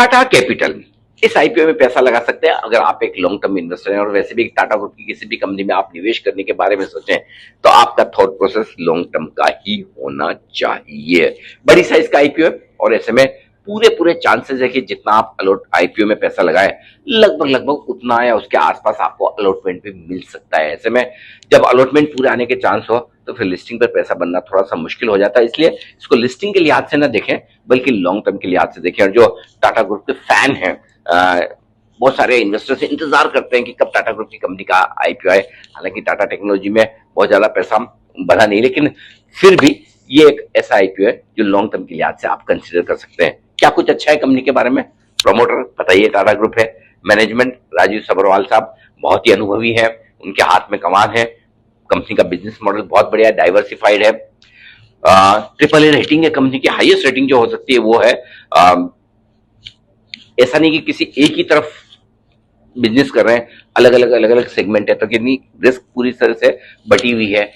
Tata capital, इस IPO में पैसा लगा सकते हैं अगर आप एक लॉन्ग टर्म इन्वेस्टर हैं और वैसे भी टाटा ग्रुप की किसी भी कंपनी में आप निवेश करने के बारे में सोचें तो आपका थॉट प्रोसेस लॉन्ग टर्म का ही होना चाहिए। बड़ी साइज का आईपीओ है और ऐसे में पूरे पूरे चांसेस है कि जितना आप आईपीओ में पैसा लगाए लगभग लगभग उतना या उसके आसपास आपको अलॉटमेंट भी मिल सकता है। ऐसे में जब अलॉटमेंट पूरे आने के चांस हो तो फिर लिस्टिंग पर पैसा बनना थोड़ा सा मुश्किल हो जाता है, इसलिए इसको लिस्टिंग के लिहाज से ना देखें बल्कि लॉन्ग टर्म के लिहाज से देखें। और जो टाटा ग्रुप के फैन हैं, बहुत सारे इन्वेस्टर्स इंतजार करते हैं कि कब टाटा ग्रुप की कंपनी का आईपीओ आए। हालांकि टाटा टेक्नोलॉजी में बहुत ज्यादा पैसा बना नहीं, लेकिन फिर भी ये एक ऐसा आईपीओ है जो लॉन्ग टर्म के लिहाज से आप कंसिडर कर सकते हैं। क्या कुछ अच्छा है कंपनी के बारे में? प्रमोटर बताइए टाटा ग्रुप है। मैनेजमेंट राजीव सबरवाल साहब बहुत ही अनुभवी है, उनके हाथ में कमान है। कंपनी का बिजनेस मॉडल बहुत बढ़िया है, डाइवर्सिफाइड है। ट्रिपल ए रेटिंग है कंपनी की, हाईएस्ट रेटिंग जो हो सकती है वो है। ऐसा नहीं कि किसी एक ही तरफ बिजनेस कर रहे हैं, अलग अलग सेगमेंट है, तो कितनी रिस्क पूरी तरह से बटी हुई है।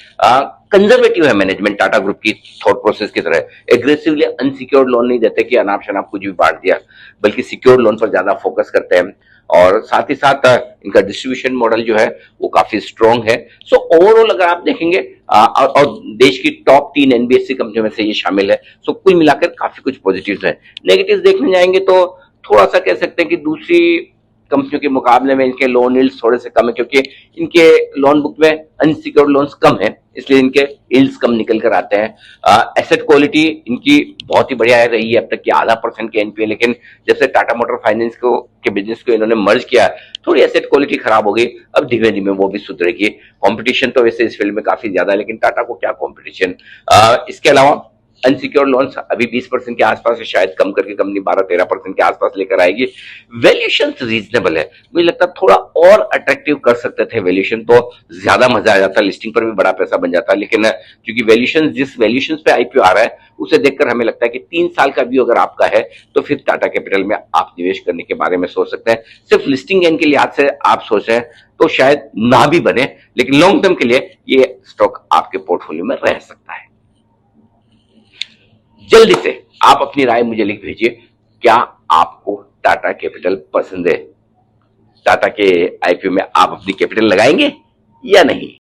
कंजर्वेटिव है मैनेजमेंट टाटा ग्रुप की थॉट प्रोसेस की तरह। एग्रेसिवली अनसिक्योर्ड लोन नहीं देते कि अनाप शनाप कुछ भी बांट दिया, बल्कि सिक्योर्ड लोन पर ज्यादा फोकस करते हैं। और साथ ही साथ इनका डिस्ट्रीब्यूशन मॉडल जो है वो काफी स्ट्रॉन्ग है। सो ओवरऑल अगर आप देखेंगे और देश की टॉप 3 एनबीएफसी कंपनियों में से ये शामिल है। सो कुल मिलाकर काफी कुछ पॉजिटिव्स है। नेगेटिव्स देखने जाएंगे तो थोड़ा सा कह सकते हैं कि दूसरी कंपनियों के मुकाबले में इनके लोन यील्ड्स थोड़े से कम है, क्योंकि इनके लोन बुक में अनसिक्योर्ड लोन्स कम है, इसलिए इनके यील्ड्स कम निकल कर आते हैं। एसेट क्वालिटी इनकी बहुत ही बढ़िया रही है अब तक की, 0.5% के एनपीए। लेकिन जब से टाटा मोटर फाइनेंस को के बिजनेस को इन्होंने मर्ज किया, थोड़ी एसेट क्वालिटी खराब हो गई। अब धीमे धीमे वो भी सुधरेगी। कंपटीशन तो वैसे इस फील्ड में काफी ज्यादा है, लेकिन टाटा को क्या कंपटीशन। इसके अलावा अनसिक्योर्ड लोन्स अभी 20% के आसपास है, शायद कम करके कंपनी 12-13% के आसपास लेकर आएगी। वैल्यूएशन रीजनेबल है, मुझे लगता है थोड़ा और अट्रैक्टिव कर सकते थे वैल्यूएशन, तो ज्यादा मजा आ जाता, लिस्टिंग पर भी बड़ा पैसा बन जाता। लेकिन क्योंकि वैल्यूएशन जिस वैल्यूएशन पे आईपीओ आ रहा है उसे देखकर हमें लगता है कि 3 साल का व्यू अगर आपका है तो फिर टाटा कैपिटल में आप निवेश करने के बारे में सोच सकते हैं। सिर्फ लिस्टिंग गेन के लिहाज से आप सोच रहे हैं तो शायद ना भी बने, लेकिन लॉन्ग टर्म के लिए ये स्टॉक आपके पोर्टफोलियो में रह सकता है। जल्दी से आप अपनी राय मुझे लिख भेजिए। क्या आपको टाटा कैपिटल पसंद है? टाटा के आईपीओ में आप अपनी कैपिटल लगाएंगे या नहीं?